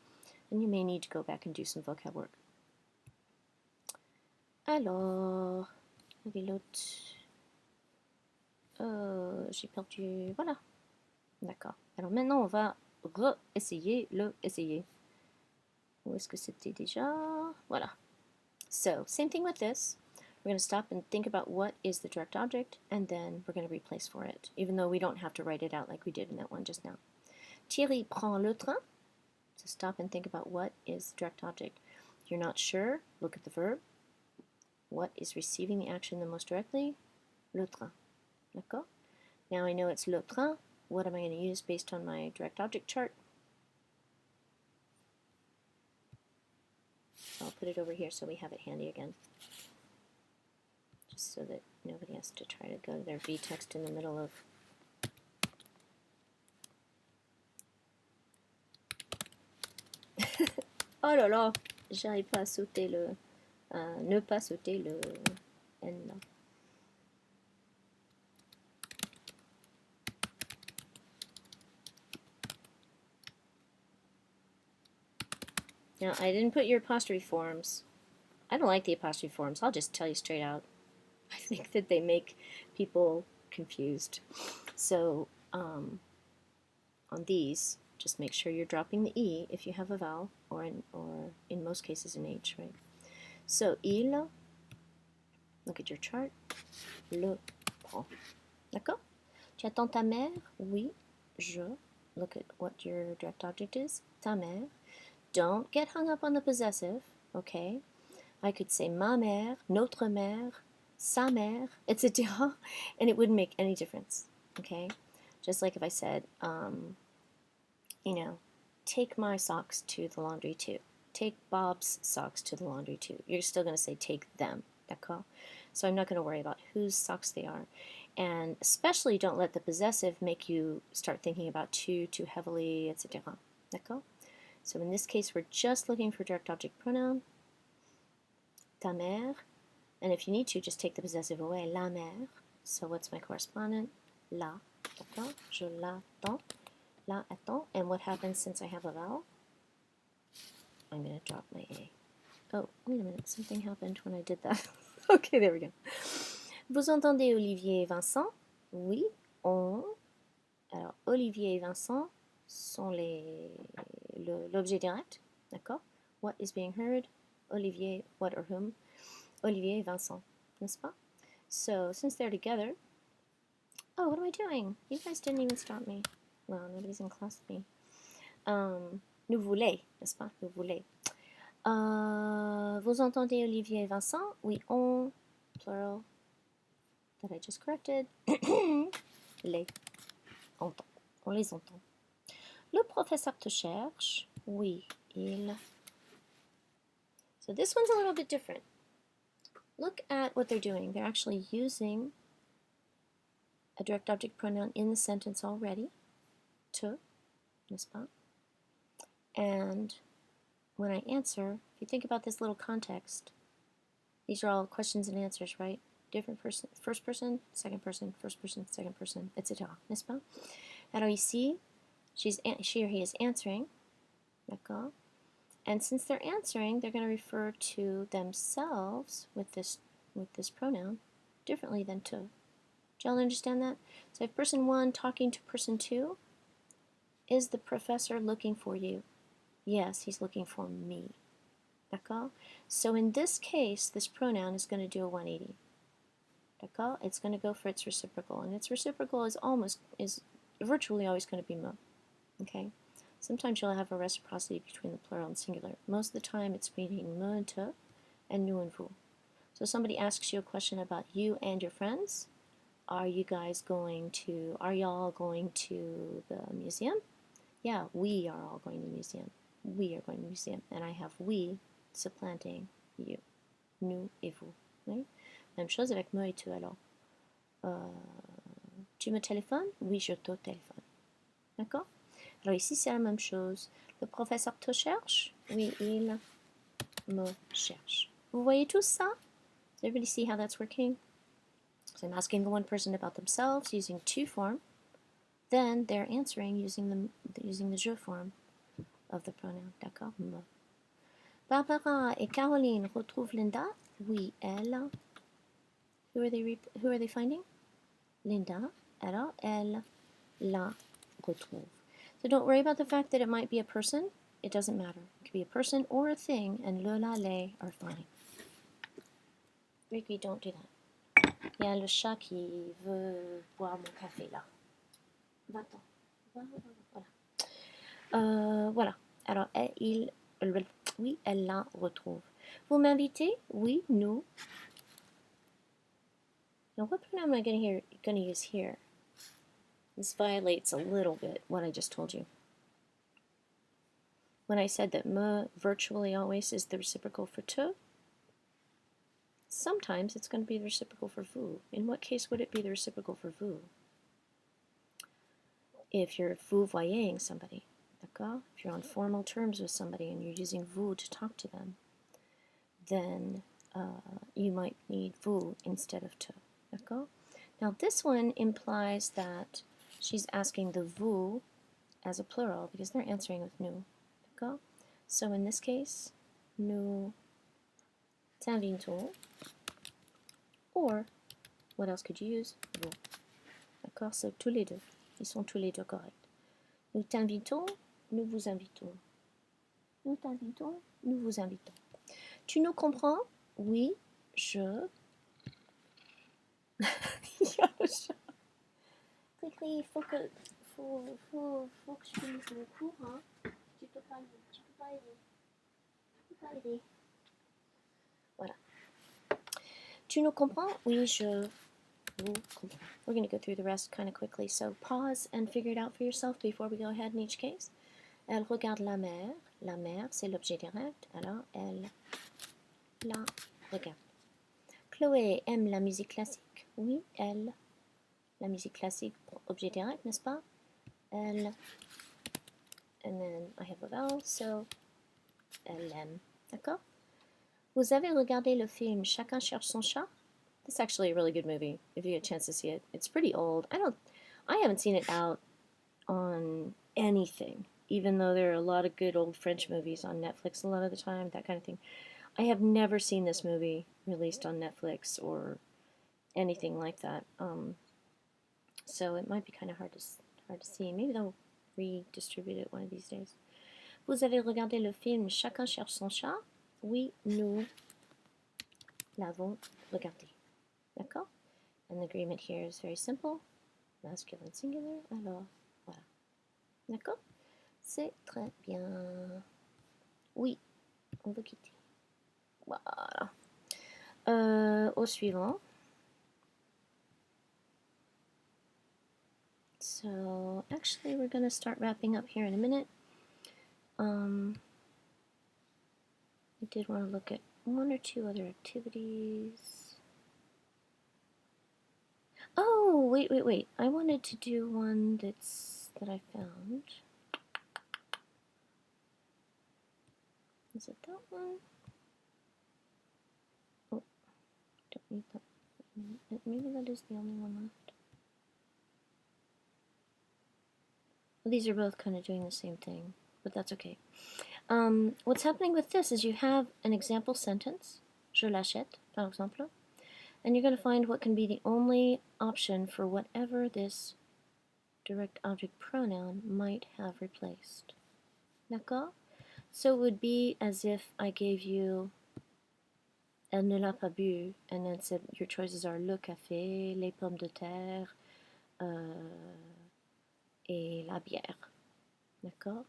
and you may need to go back and do some vocab work. Alors, l'autre, j'ai perdu, voilà, d'accord. Alors maintenant on va re-essayer le essayer. Où est-ce que c'était déjà? Voilà. So, same thing with this. We're going to stop and think about what is the direct object, and then we're going to replace for it, even though we don't have to write it out like we did in that one just now. Thierry prend le train. So stop and think about what is the direct object. If you're not sure, look at the verb. What is receiving the action the most directly? Le train. D'accord? Now I know it's le train. What am I going to use based on my direct object chart? I'll put it over here so we have it handy again, just so that nobody has to try to go to their v-text in the middle of oh là là, j'arrive pas à sauter le ne pas sauter le N là. Now, I didn't put your apostrophe forms. I don't like the apostrophe forms. I'll just tell you straight out. I think that they make people confused. So, on these, just make sure you're dropping the E if you have a vowel, or in most cases an H, right? So, il, look at your chart, le prend. D'accord? Tu attends ta mère? Oui, je. Look at what your direct object is. Ta mère. Don't get hung up on the possessive, okay? I could say ma mère, notre mère, sa mère, etc., and it wouldn't make any difference, okay? Just like if I said, take my socks to the laundry too. Take Bob's socks to the laundry too. You're still going to say take them, d'accord? So I'm not going to worry about whose socks they are. And especially don't let the possessive make you start thinking about too heavily, etc., d'accord? So in this case, we're just looking for direct object pronoun, ta mère, and if you need to, just take the possessive away, la mère. So what's my correspondent? La, d'accord? Je l'attends, la attends. And what happens since I have a vowel? I'm going to drop my A. Oh, wait a minute, something happened when I did that. Okay, there we go. Vous entendez Olivier et Vincent? Oui, on. Alors, Olivier et Vincent sont l'objet direct, d'accord? What is being heard? Olivier, what or whom? Olivier et Vincent, n'est-ce pas? So, since they're together, oh, what am I doing? You guys didn't even stop me. Well, nobody's in class with me. Nous voulez, n'est-ce pas? Nous voulez. Vous entendez Olivier et Vincent? Oui, on, plural, that I just corrected. Les, entend. On les entend. Le professeur te cherche. Oui, il. So this one's a little bit different. Look at what they're doing. They're actually using a direct object pronoun in the sentence already. Te, n'est-ce pas? And when I answer, if you think about this little context, these are all questions and answers, right? Different person, first person, second person, first person, second person, etc., n'est-ce pas? Alors ici, she or he is answering, d'accord? And since they're answering, they're going to refer to themselves with this pronoun differently than to. Do y'all understand that? So if person one talking to person two, is the professor looking for you? Yes, he's looking for me. D'accord? So in this case, this pronoun is going to do a 180. D'accord? It's going to go for its reciprocal, and its reciprocal is virtually always going to be me. Okay? Sometimes you'll have a reciprocity between the plural and singular. Most of the time it's between me and te and nous and vous. So somebody asks you a question about you and your friends. Are y'all going to the museum? Yeah, we are all going to the museum. We are going to the museum. And I have we supplanting you. Nous et vous. Oui? Même chose avec moi et tu alors. Tu me téléphones? Oui, je te téléphone. D'accord? Alors ici, c'est la même chose. Le professeur te cherche? Oui, il me cherche. Vous voyez tout ça? Does everybody see how that's working? So I'm asking the one person about themselves using tu form. Then they're answering using the je form of the pronoun. D'accord? Me. Barbara et Caroline retrouvent Linda? Oui, elle. Who are they finding? Linda. Alors, elle la retrouve. So don't worry about the fact that it might be a person. It doesn't matter. It could be a person or a thing, and le, la, les are fine. Ricky, don't do that. Il y a le chat qui veut boire mon café là. Va-t'en. Voilà. Voilà. Alors, oui, elle la retrouve. Vous m'invitez? Oui, nous. Now, what pronoun am I going to use here? This violates a little bit what I just told you. When I said that me virtually always is the reciprocal for te, sometimes it's going to be the reciprocal for vous. In what case would it be the reciprocal for vous? If you're vous voying somebody, d'accord? If you're on formal terms with somebody and you're using vous to talk to them, then you might need vous instead of te, d'accord? Now this one implies that she's asking the vous as a plural because they're answering with nous, d'accord? So in this case, nous t'invitons, or what else could you use? Vous, d'accord? So tous les deux, ils sont tous les deux corrects. Nous t'invitons, nous vous invitons. Nous t'invitons, nous vous invitons. Tu nous comprends? Oui, je. Il y a le chat. Il faut que je finisse le cours. Hein. Tu peux pas aider. Voilà. Tu nous comprends? Oui, je vous comprends. We're going to go through the rest kind of quickly. So pause and figure it out for yourself before we go ahead in each case. Elle regarde la mer. La mer, c'est l'objet direct. Alors, elle la regarde. Chloé aime la musique classique. Oui, elle. La musique classique, objet direct, n'est-ce pas? Elle. And then I have a vowel, so elle aime. D'accord? Vous avez regardé le film Chacun cherche son chat? It's actually a really good movie, if you get a chance to see it. It's pretty old. I haven't seen it out on anything, even though there are a lot of good old French movies on Netflix a lot of the time, that kind of thing. I have never seen this movie released on Netflix or anything like that. So it might be kind of hard to see. Maybe they'll redistribute it one of these days. Vous avez regardé le film Chacun cherche son chat? Oui, nous l'avons regardé. D'accord? And the agreement here is very simple. Masculine singular. Alors, voilà. D'accord? C'est très bien. Oui, on veut quitter. Voilà. Au suivant. So, actually, we're going to start wrapping up here in a minute. I did want to look at one or two other activities. Oh, wait. I wanted to do one that I found. Is it that one? Oh, don't need that. Maybe that is the only one left. Well, these are both kind of doing the same thing, but that's okay. What's happening with this is you have an example sentence, je l'achète, par exemple, and you're going to find what can be the only option for whatever this direct object pronoun might have replaced. D'accord? So it would be as if I gave you elle ne l'a pas bu, and then said your choices are le café, les pommes de terre, et la bière. D'accord?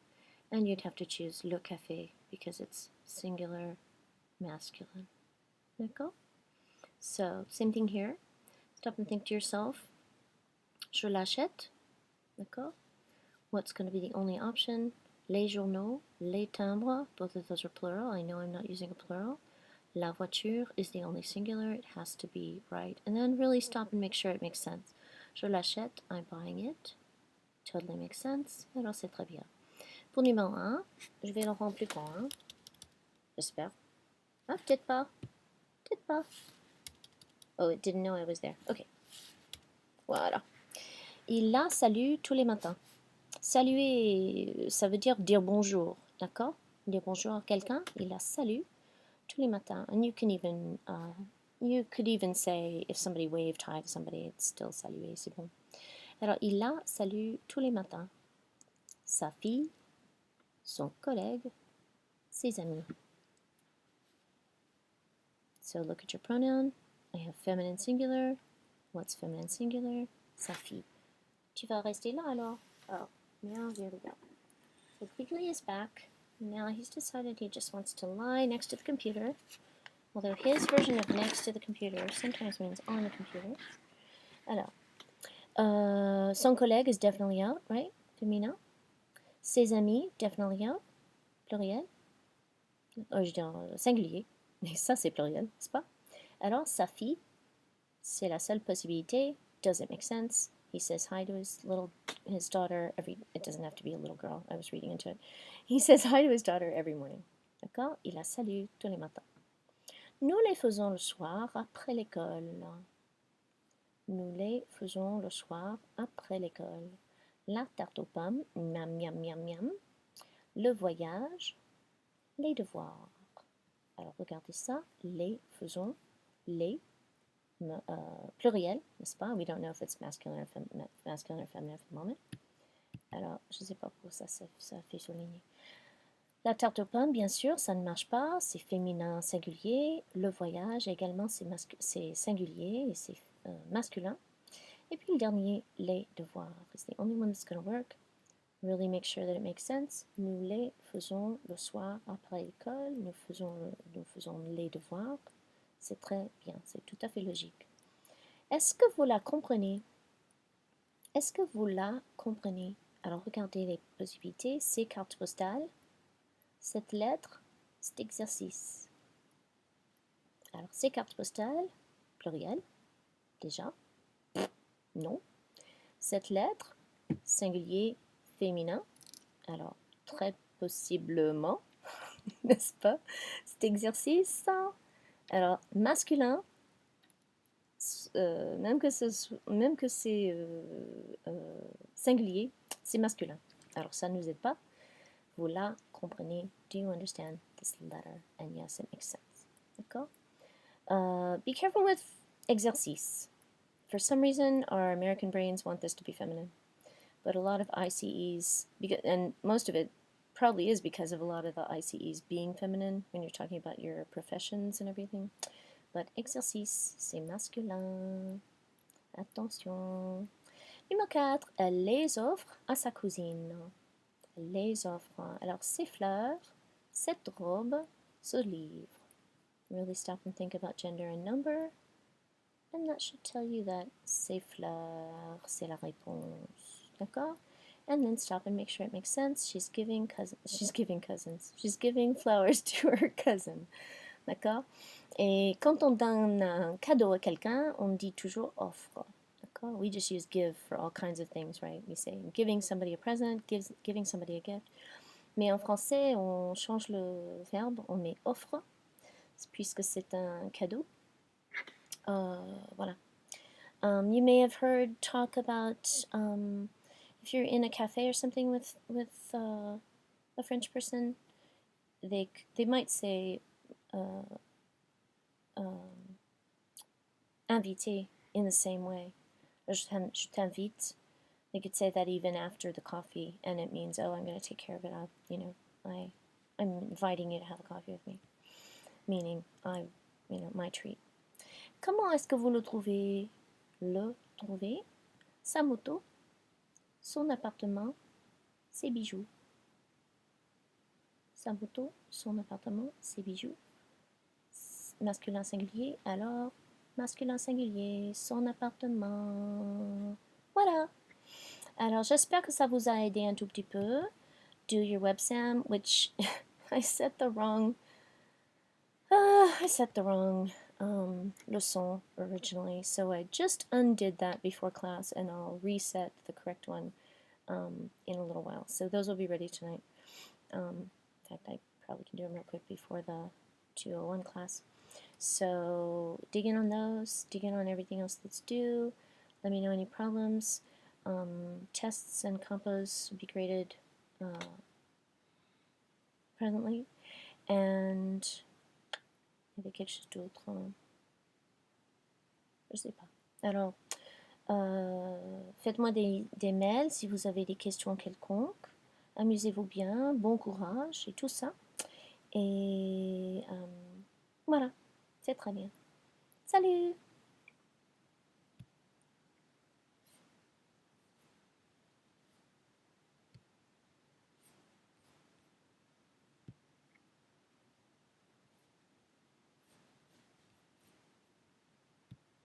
And you'd have to choose le café because it's singular masculine. D'accord? So, same thing here. Stop and think to yourself. Je l'achète. D'accord? What's going to be the only option? Les journaux, les timbres, both of those are plural. I know I'm not using a plural. La voiture is the only singular. It has to be right. And then really stop and make sure it makes sense. Je l'achète, I'm buying it. Totally makes sense. Alors c'est très bien. Pour numéro 1, je vais le rendre plus grand. Hein? J'espère. Ah, peut-être pas. Peut-être pas. Oh, it didn't know I was there. Ok. Voilà. Il la salue tous les matins. Saluer, ça veut dire bonjour, d'accord? Dire bonjour à quelqu'un, il la salue tous les matins. And you could even say if somebody waved hi to somebody, it's still saluer, c'est bon. Alors, il la salue tous les matins. Sa fille, son collègue, ses amis. So look at your pronoun. I have feminine singular. What's feminine singular? Sa fille. Tu vas rester là alors? Oh, now here we go. So Quigley is back. Now he's decided he just wants to lie next to the computer. Although his version of next to the computer sometimes means on the computer. Alors, son collègue is definitely out, right? Féminin. Ses amis, definitely out. Pluriel. Je dis singulier. Mais ça, c'est pluriel, n'est-ce pas? Alors, sa fille, c'est la seule possibilité. Does it make sense? He says hi to his daughter it doesn't have to be a little girl, I was reading into it. He says hi to his daughter every morning. D'accord? Il la salue tous les matins. Nous les faisons le soir après l'école. Nous les faisons le soir après l'école. La tarte aux pommes, miam miam miam miam. Le voyage, les devoirs. Alors regardez ça, les faisons, les pluriel, n'est-ce pas? We don't know if it's masculine or feminine for the moment. Alors, je ne sais pas pourquoi ça fait souligner. La tarte aux pommes, bien sûr, ça ne marche pas, c'est féminin singulier. Le voyage, également, c'est singulier et c'est masculin. Et puis le dernier, les devoirs. It's the only one that's going to work. Really make sure that it makes sense. Nous les faisons le soir après l'école. Nous faisons les devoirs. C'est très bien, c'est tout à fait logique. Est-ce que vous la comprenez? Est-ce que vous la comprenez? Alors regardez les possibilités. C'est carte postale. Cette lettre, cet exercice. Alors c'est carte postale, pluriel, déjà. Non. Cette lettre, singulier, féminin. Alors très possiblement, n'est-ce pas? Cet exercice, alors masculin. Même que c'est singulier, c'est masculin. Alors ça ne nous aide pas. Vous la comprenez. Do you understand this letter? And yes, it makes sense. D'accord? Be careful with exercice. For some reason, our American brains want this to be feminine. But a lot of ICEs, and most of it probably is because of a lot of the ICEs being feminine when you're talking about your professions and everything. But exercice, c'est masculin. Attention. Numéro 4, elle les offre à sa cousine. Elle les offre. Alors, ces fleurs, cette robe, ce livre. Really stop and think about gender and number. And that should tell you that ces fleurs, c'est la réponse. D'accord? And then stop and make sure it makes sense. She's giving cousins. She's giving flowers to her cousin. D'accord? Et quand on donne un cadeau à quelqu'un, on dit toujours offre. D'accord? We just use give for all kinds of things, right? We say giving somebody a present, giving somebody a gift. Mais en français, on change le verbe, on met offre, puisque c'est un cadeau. Voilà. You may have heard talk about if you're in a cafe or something with a French person, they might say invité in the same way. Je t'invite. They could say that even after the coffee, and it means, oh, I'm going to take care of it. I'm inviting you to have a coffee with me. Meaning, my treat. Comment est-ce que vous le trouvez? Le trouver, sa moto, son appartement, ses bijoux. sa moto, son appartement, ses bijoux. Masculin singulier, alors masculin singulier, son appartement. Voilà. Alors j'espère que ça vous a aidé un tout petit peu. Do your websam, which I set the wrong leçon originally, so I just undid that before class, and I'll reset the correct one in a little while. So those will be ready tonight. In fact, I probably can do them real quick before the 201 class. So dig in on those, dig in on everything else that's due. Let me know any problems. Tests and compos will be graded presently. And il y avait quelque chose d'autre. Je sais pas. Alors, faites-moi des mails si vous avez des questions quelconques. Amusez-vous bien, bon courage et tout ça. Et voilà, c'est très bien. Salut!